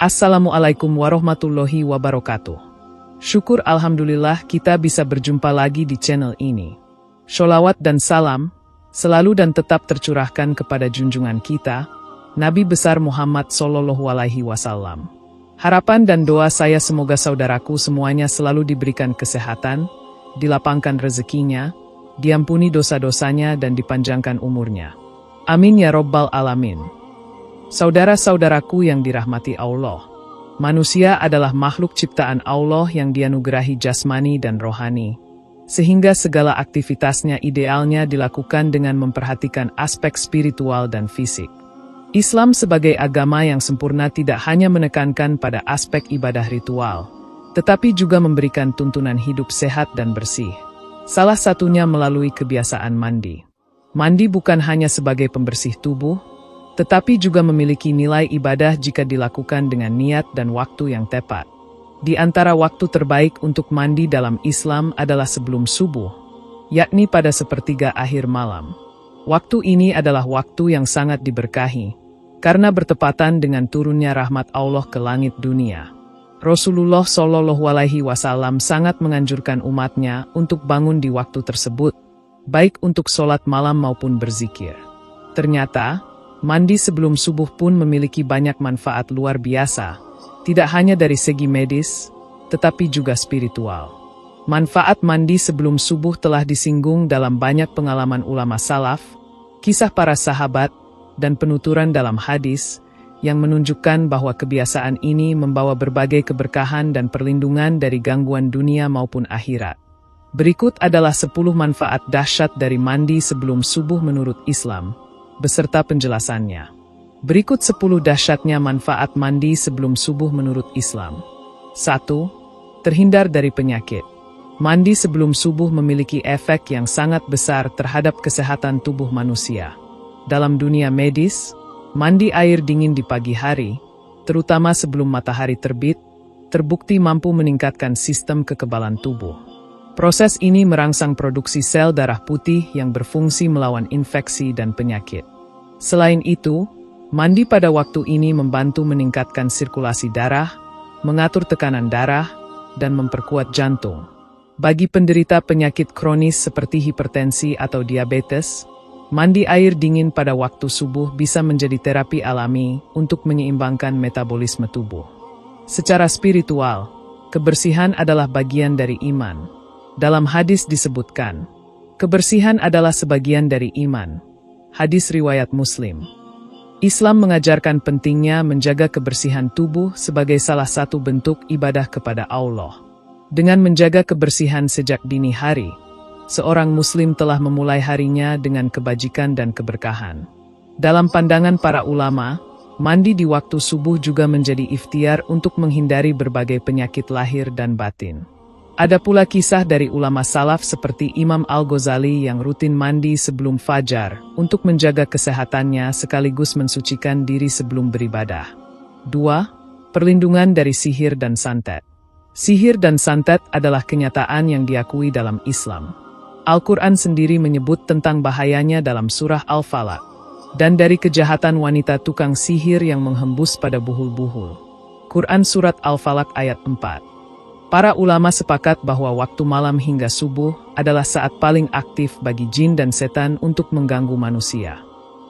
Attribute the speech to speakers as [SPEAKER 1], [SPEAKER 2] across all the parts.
[SPEAKER 1] Assalamualaikum warahmatullahi wabarakatuh. Syukur alhamdulillah kita bisa berjumpa lagi di channel ini. Sholawat dan salam selalu dan tetap tercurahkan kepada junjungan kita, Nabi besar Muhammad Sallallahu Alaihi Wasallam. Harapan dan doa saya semoga saudaraku semuanya selalu diberikan kesehatan, dilapangkan rezekinya, diampuni dosa-dosanya dan dipanjangkan umurnya. Amin ya Rabbal Alamin. Saudara-saudaraku yang dirahmati Allah, manusia adalah makhluk ciptaan Allah yang dianugerahi jasmani dan rohani, sehingga segala aktivitasnya idealnya dilakukan dengan memperhatikan aspek spiritual dan fisik. Islam sebagai agama yang sempurna tidak hanya menekankan pada aspek ibadah ritual, tetapi juga memberikan tuntunan hidup sehat dan bersih. Salah satunya melalui kebiasaan mandi. Mandi bukan hanya sebagai pembersih tubuh, tetapi juga memiliki nilai ibadah jika dilakukan dengan niat dan waktu yang tepat. Di antara waktu terbaik untuk mandi dalam Islam adalah sebelum subuh, yakni pada sepertiga akhir malam. Waktu ini adalah waktu yang sangat diberkahi, karena bertepatan dengan turunnya rahmat Allah ke langit dunia. Rasulullah Shallallahu Alaihi Wasallam sangat menganjurkan umatnya untuk bangun di waktu tersebut, baik untuk sholat malam maupun berzikir. Ternyata, mandi sebelum subuh pun memiliki banyak manfaat luar biasa, tidak hanya dari segi medis, tetapi juga spiritual. Manfaat mandi sebelum subuh telah disinggung dalam banyak pengalaman ulama salaf, kisah para sahabat, dan penuturan dalam hadis, yang menunjukkan bahwa kebiasaan ini membawa berbagai keberkahan dan perlindungan dari gangguan dunia maupun akhirat. Berikut adalah 10 manfaat dahsyat dari mandi sebelum subuh menurut Islam, beserta penjelasannya. Berikut 10 dahsyatnya manfaat mandi sebelum subuh menurut Islam. 1. Terhindar dari penyakit. Mandi sebelum subuh memiliki efek yang sangat besar terhadap kesehatan tubuh manusia. Dalam dunia medis, mandi air dingin di pagi hari, terutama sebelum matahari terbit, terbukti mampu meningkatkan sistem kekebalan tubuh. Proses ini merangsang produksi sel darah putih yang berfungsi melawan infeksi dan penyakit. Selain itu, mandi pada waktu ini membantu meningkatkan sirkulasi darah, mengatur tekanan darah, dan memperkuat jantung. Bagi penderita penyakit kronis seperti hipertensi atau diabetes, mandi air dingin pada waktu subuh bisa menjadi terapi alami untuk menyeimbangkan metabolisme tubuh. Secara spiritual, kebersihan adalah bagian dari iman. Dalam hadis disebutkan, kebersihan adalah sebagian dari iman. Hadis riwayat Muslim. Islam mengajarkan pentingnya menjaga kebersihan tubuh sebagai salah satu bentuk ibadah kepada Allah. Dengan menjaga kebersihan sejak dini hari, seorang Muslim telah memulai harinya dengan kebajikan dan keberkahan. Dalam pandangan para ulama, mandi di waktu subuh juga menjadi ikhtiar untuk menghindari berbagai penyakit lahir dan batin. Ada pula kisah dari ulama salaf seperti Imam Al-Ghazali yang rutin mandi sebelum fajar untuk menjaga kesehatannya sekaligus mensucikan diri sebelum beribadah. 2. Perlindungan dari sihir dan santet. Sihir dan santet adalah kenyataan yang diakui dalam Islam. Al-Quran sendiri menyebut tentang bahayanya dalam surah Al-Falaq, dan dari kejahatan wanita tukang sihir yang menghembus pada buhul-buhul. Quran Surat Al-Falaq ayat 4. Para ulama sepakat bahwa waktu malam hingga subuh adalah saat paling aktif bagi jin dan setan untuk mengganggu manusia.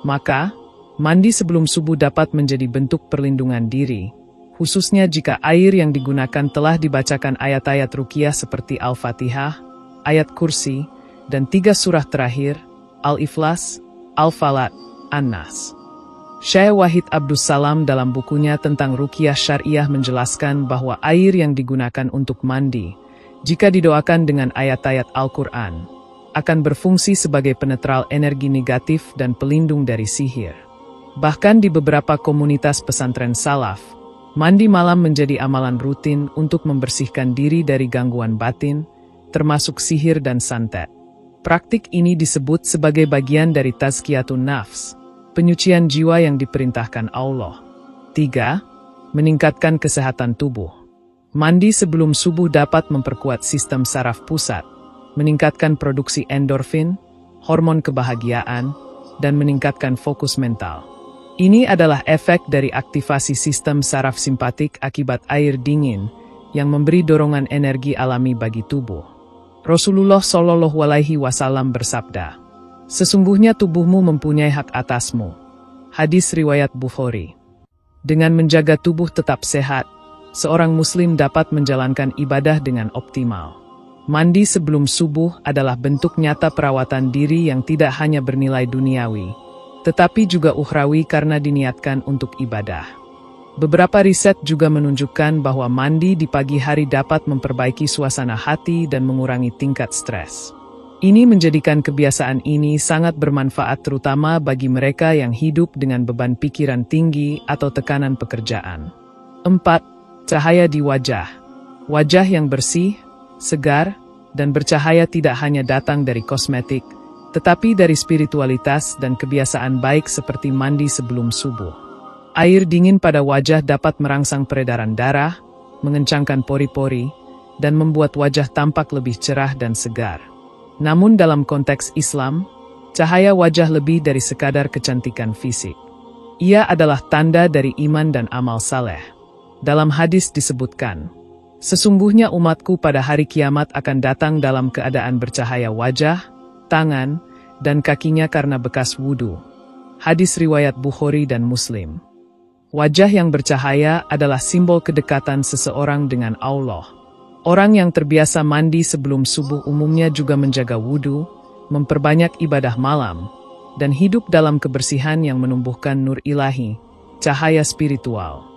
[SPEAKER 1] Maka, mandi sebelum subuh dapat menjadi bentuk perlindungan diri, khususnya jika air yang digunakan telah dibacakan ayat-ayat ruqyah seperti Al-Fatihah, ayat kursi, dan 3 surah terakhir, Al-Ikhlas, Al-Falaq, An-Nas. Syekh Wahid Abdus Salam dalam bukunya tentang ruqyah syariah menjelaskan bahwa air yang digunakan untuk mandi, jika didoakan dengan ayat-ayat Al-Quran, akan berfungsi sebagai penetral energi negatif dan pelindung dari sihir. Bahkan di beberapa komunitas pesantren salaf, mandi malam menjadi amalan rutin untuk membersihkan diri dari gangguan batin, termasuk sihir dan santet. Praktik ini disebut sebagai bagian dari tazkiyatun nafs, penyucian jiwa yang diperintahkan Allah. 3. Meningkatkan kesehatan tubuh. Mandi sebelum subuh dapat memperkuat sistem saraf pusat, meningkatkan produksi endorfin, hormon kebahagiaan, dan meningkatkan fokus mental. Ini adalah efek dari aktivasi sistem saraf simpatik akibat air dingin yang memberi dorongan energi alami bagi tubuh. Rasulullah Shallallahu Alaihi Wasallam bersabda, "Sesungguhnya tubuhmu mempunyai hak atasmu." Hadis riwayat Bukhari. Dengan menjaga tubuh tetap sehat, seorang muslim dapat menjalankan ibadah dengan optimal. Mandi sebelum subuh adalah bentuk nyata perawatan diri yang tidak hanya bernilai duniawi, tetapi juga ukhrawi karena diniatkan untuk ibadah. Beberapa riset juga menunjukkan bahwa mandi di pagi hari dapat memperbaiki suasana hati dan mengurangi tingkat stres. Ini menjadikan kebiasaan ini sangat bermanfaat terutama bagi mereka yang hidup dengan beban pikiran tinggi atau tekanan pekerjaan. 4. Cahaya di wajah. Wajah yang bersih, segar, dan bercahaya tidak hanya datang dari kosmetik, tetapi dari spiritualitas dan kebiasaan baik seperti mandi sebelum subuh. Air dingin pada wajah dapat merangsang peredaran darah, mengencangkan pori-pori, dan membuat wajah tampak lebih cerah dan segar. Namun dalam konteks Islam, cahaya wajah lebih dari sekadar kecantikan fisik. Ia adalah tanda dari iman dan amal saleh. Dalam hadis disebutkan, "Sesungguhnya umatku pada hari kiamat akan datang dalam keadaan bercahaya wajah, tangan, dan kakinya karena bekas wudhu." Hadis riwayat Bukhari dan Muslim. Wajah yang bercahaya adalah simbol kedekatan seseorang dengan Allah. Orang yang terbiasa mandi sebelum subuh umumnya juga menjaga wudhu, memperbanyak ibadah malam, dan hidup dalam kebersihan yang menumbuhkan nur ilahi, cahaya spiritual.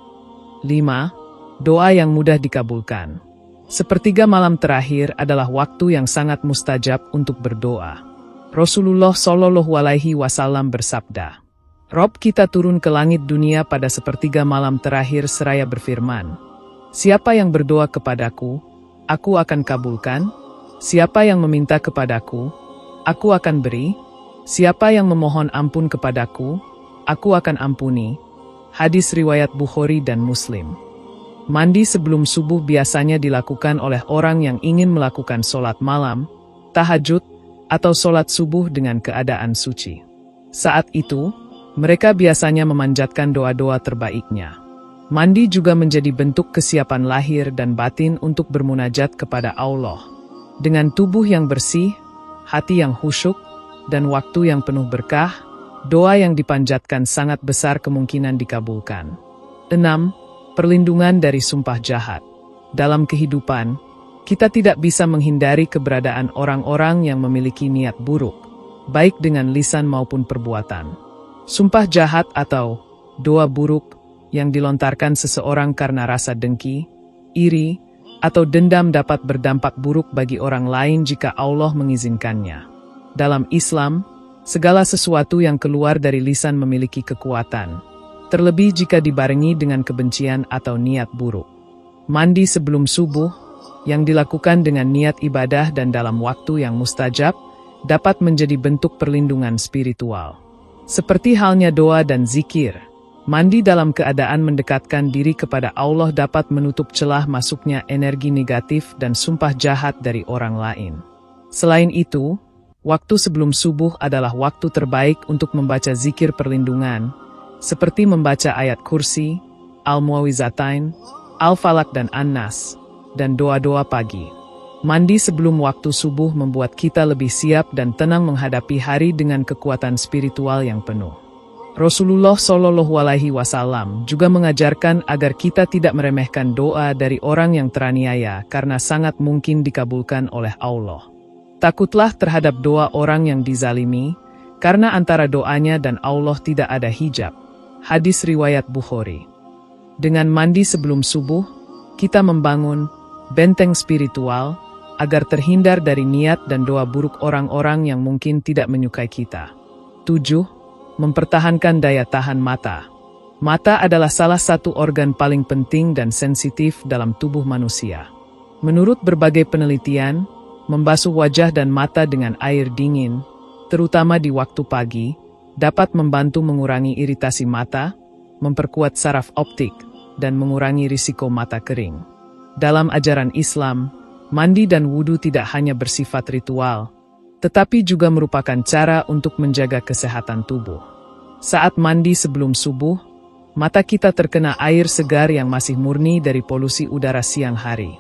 [SPEAKER 1] 5. Doa yang mudah dikabulkan. Sepertiga malam terakhir adalah waktu yang sangat mustajab untuk berdoa. Rasulullah Shallallahu Alaihi Wasallam bersabda, "Rob kita turun ke langit dunia pada sepertiga malam terakhir seraya berfirman, siapa yang berdoa kepadaku, aku akan kabulkan. Siapa yang meminta kepadaku, aku akan beri. Siapa yang memohon ampun kepadaku, aku akan ampuni." Hadis riwayat Bukhari dan Muslim. Mandi sebelum subuh biasanya dilakukan oleh orang yang ingin melakukan sholat malam, tahajud, atau sholat subuh dengan keadaan suci. Saat itu, mereka biasanya memanjatkan doa-doa terbaiknya. Mandi juga menjadi bentuk kesiapan lahir dan batin untuk bermunajat kepada Allah. Dengan tubuh yang bersih, hati yang khusyuk, dan waktu yang penuh berkah, doa yang dipanjatkan sangat besar kemungkinan dikabulkan. 6. Perlindungan dari sumpah jahat. Dalam kehidupan, kita tidak bisa menghindari keberadaan orang-orang yang memiliki niat buruk, baik dengan lisan maupun perbuatan. Sumpah jahat atau doa buruk yang dilontarkan seseorang karena rasa dengki, iri, atau dendam dapat berdampak buruk bagi orang lain jika Allah mengizinkannya. Dalam Islam, segala sesuatu yang keluar dari lisan memiliki kekuatan, terlebih jika dibarengi dengan kebencian atau niat buruk. Mandi sebelum subuh, yang dilakukan dengan niat ibadah dan dalam waktu yang mustajab, dapat menjadi bentuk perlindungan spiritual. Seperti halnya doa dan zikir, mandi dalam keadaan mendekatkan diri kepada Allah dapat menutup celah masuknya energi negatif dan sumpah jahat dari orang lain. Selain itu, waktu sebelum subuh adalah waktu terbaik untuk membaca zikir perlindungan, seperti membaca ayat kursi, Al-Muawizatain, Al-Falak dan An-Nas, dan doa-doa pagi. Mandi sebelum waktu subuh membuat kita lebih siap dan tenang menghadapi hari dengan kekuatan spiritual yang penuh. Rasulullah Shallallahu Alaihi Wasallam juga mengajarkan agar kita tidak meremehkan doa dari orang yang teraniaya karena sangat mungkin dikabulkan oleh Allah. Takutlah terhadap doa orang yang dizalimi, karena antara doanya dan Allah tidak ada hijab. Hadis riwayat Bukhari. Dengan mandi sebelum subuh, kita membangun benteng spiritual agar terhindar dari niat dan doa buruk orang-orang yang mungkin tidak menyukai kita. 7. Mempertahankan daya tahan mata. Mata adalah salah satu organ paling penting dan sensitif dalam tubuh manusia. Menurut berbagai penelitian, membasuh wajah dan mata dengan air dingin, terutama di waktu pagi, dapat membantu mengurangi iritasi mata, memperkuat saraf optik, dan mengurangi risiko mata kering. Dalam ajaran Islam, mandi dan wudhu tidak hanya bersifat ritual, tetapi juga merupakan cara untuk menjaga kesehatan tubuh. Saat mandi sebelum subuh, mata kita terkena air segar yang masih murni dari polusi udara siang hari.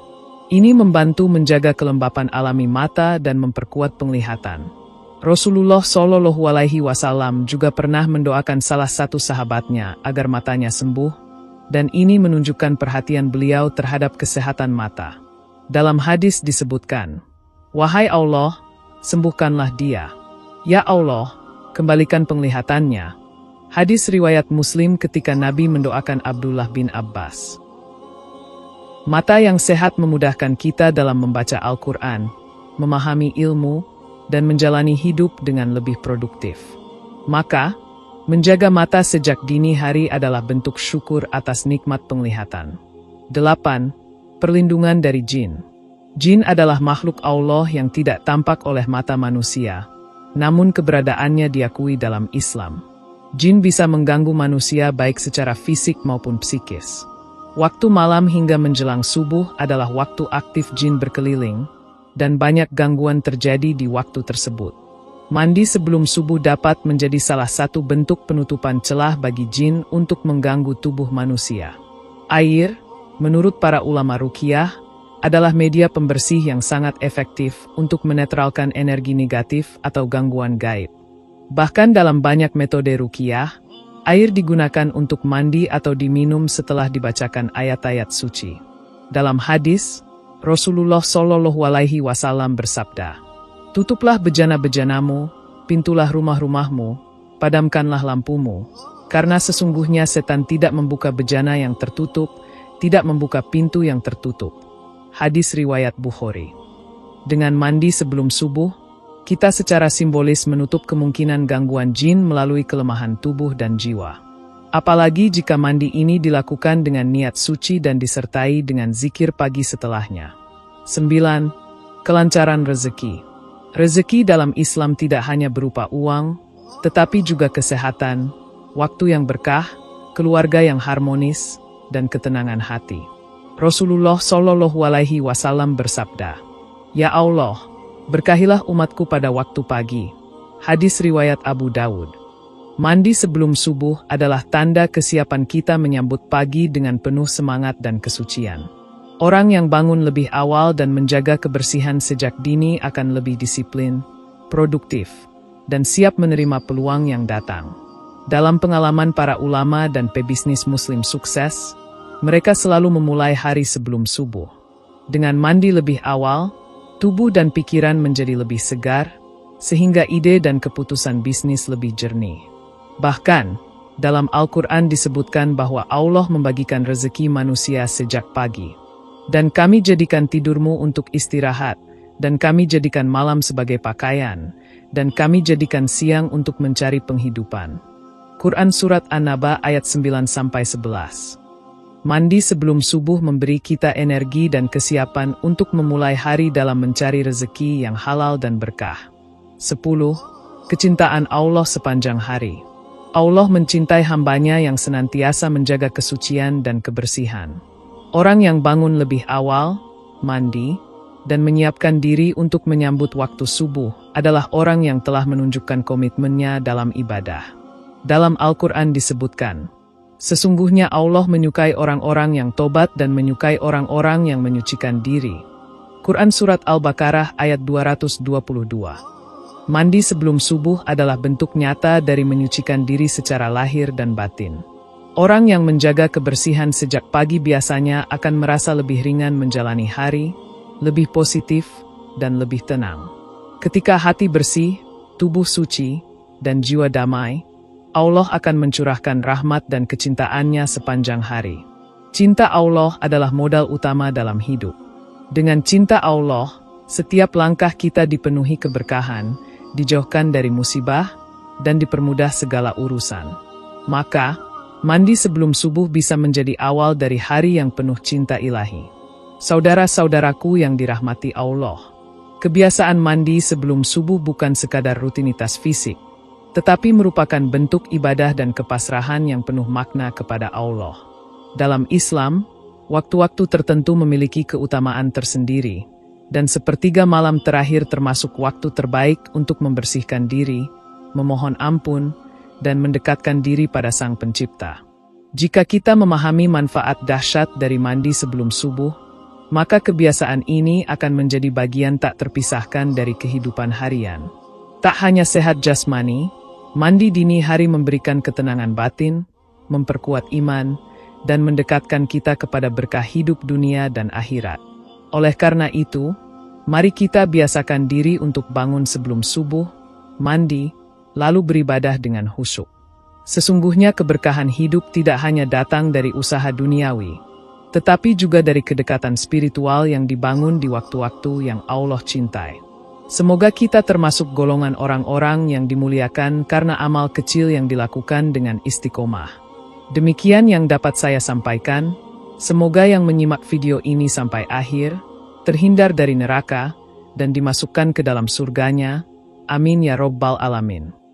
[SPEAKER 1] Ini membantu menjaga kelembapan alami mata dan memperkuat penglihatan. Rasulullah Shallallahu Alaihi Wasallam juga pernah mendoakan salah satu sahabatnya agar matanya sembuh, dan ini menunjukkan perhatian beliau terhadap kesehatan mata. Dalam hadis disebutkan, "Wahai Allah, sembuhkanlah dia. Ya Allah, kembalikan penglihatannya." Hadis riwayat Muslim ketika Nabi mendoakan Abdullah bin Abbas. Mata yang sehat memudahkan kita dalam membaca Al-Quran, memahami ilmu, dan menjalani hidup dengan lebih produktif. Maka, menjaga mata sejak dini hari adalah bentuk syukur atas nikmat penglihatan. 8. Perlindungan dari jin. Jin adalah makhluk Allah yang tidak tampak oleh mata manusia, namun keberadaannya diakui dalam Islam. Jin bisa mengganggu manusia baik secara fisik maupun psikis. Waktu malam hingga menjelang subuh adalah waktu aktif jin berkeliling, dan banyak gangguan terjadi di waktu tersebut. Mandi sebelum subuh dapat menjadi salah satu bentuk penutupan celah bagi jin untuk mengganggu tubuh manusia. Air, menurut para ulama ruqyah, adalah media pembersih yang sangat efektif untuk menetralkan energi negatif atau gangguan gaib. Bahkan dalam banyak metode ruqyah, air digunakan untuk mandi atau diminum setelah dibacakan ayat-ayat suci. Dalam hadis, Rasulullah Shallallahu Alaihi Wasallam bersabda, "Tutuplah bejana-bejanamu, pintulah rumah-rumahmu, padamkanlah lampumu, karena sesungguhnya setan tidak membuka bejana yang tertutup, tidak membuka pintu yang tertutup." Hadis riwayat Bukhari. Dengan mandi sebelum subuh, kita secara simbolis menutup kemungkinan gangguan jin melalui kelemahan tubuh dan jiwa. Apalagi jika mandi ini dilakukan dengan niat suci dan disertai dengan zikir pagi setelahnya. 9. Kelancaran rezeki. Rezeki dalam Islam tidak hanya berupa uang, tetapi juga kesehatan, waktu yang berkah, keluarga yang harmonis, dan ketenangan hati. Rasulullah Shallallahu Alaihi Wasallam bersabda, "Ya Allah, berkahilah umatku pada waktu pagi." Hadis riwayat Abu Dawud. Mandi sebelum subuh adalah tanda kesiapan kita menyambut pagi dengan penuh semangat dan kesucian. Orang yang bangun lebih awal dan menjaga kebersihan sejak dini akan lebih disiplin, produktif, dan siap menerima peluang yang datang. Dalam pengalaman para ulama dan pebisnis muslim sukses, mereka selalu memulai hari sebelum subuh. Dengan mandi lebih awal, tubuh dan pikiran menjadi lebih segar, sehingga ide dan keputusan bisnis lebih jernih. Bahkan, dalam Al-Quran disebutkan bahwa Allah membagikan rezeki manusia sejak pagi. Dan kami jadikan tidurmu untuk istirahat, dan kami jadikan malam sebagai pakaian, dan kami jadikan siang untuk mencari penghidupan. Quran Surat An-Naba ayat 9-11. Mandi sebelum subuh memberi kita energi dan kesiapan untuk memulai hari dalam mencari rezeki yang halal dan berkah. 10. Kecintaan Allah sepanjang hari. Allah mencintai hambanya yang senantiasa menjaga kesucian dan kebersihan. Orang yang bangun lebih awal, mandi, dan menyiapkan diri untuk menyambut waktu subuh adalah orang yang telah menunjukkan komitmennya dalam ibadah. Dalam Al-Quran disebutkan, "Sesungguhnya Allah menyukai orang-orang yang tobat dan menyukai orang-orang yang menyucikan diri." Quran Surat Al-Baqarah ayat 222. Mandi sebelum subuh adalah bentuk nyata dari menyucikan diri secara lahir dan batin. Orang yang menjaga kebersihan sejak pagi biasanya akan merasa lebih ringan menjalani hari, lebih positif, dan lebih tenang. Ketika hati bersih, tubuh suci, dan jiwa damai, Allah akan mencurahkan rahmat dan kecintaannya sepanjang hari. Cinta Allah adalah modal utama dalam hidup. Dengan cinta Allah, setiap langkah kita dipenuhi keberkahan, dijauhkan dari musibah, dan dipermudah segala urusan. Maka, mandi sebelum subuh bisa menjadi awal dari hari yang penuh cinta ilahi. Saudara-saudaraku yang dirahmati Allah, kebiasaan mandi sebelum subuh bukan sekadar rutinitas fisik, tetapi merupakan bentuk ibadah dan kepasrahan yang penuh makna kepada Allah. Dalam Islam, waktu-waktu tertentu memiliki keutamaan tersendiri, dan sepertiga malam terakhir termasuk waktu terbaik untuk membersihkan diri, memohon ampun, dan mendekatkan diri pada Sang Pencipta. Jika kita memahami manfaat dahsyat dari mandi sebelum subuh, maka kebiasaan ini akan menjadi bagian tak terpisahkan dari kehidupan harian. Tak hanya sehat jasmani, mandi dini hari memberikan ketenangan batin, memperkuat iman, dan mendekatkan kita kepada berkah hidup dunia dan akhirat. Oleh karena itu, mari kita biasakan diri untuk bangun sebelum subuh, mandi, lalu beribadah dengan khusyuk. Sesungguhnya keberkahan hidup tidak hanya datang dari usaha duniawi, tetapi juga dari kedekatan spiritual yang dibangun di waktu-waktu yang Allah cintai. Semoga kita termasuk golongan orang-orang yang dimuliakan karena amal kecil yang dilakukan dengan istiqomah. Demikian yang dapat saya sampaikan. Semoga yang menyimak video ini sampai akhir, terhindar dari neraka, dan dimasukkan ke dalam surganya. Amin ya Rabbal Alamin.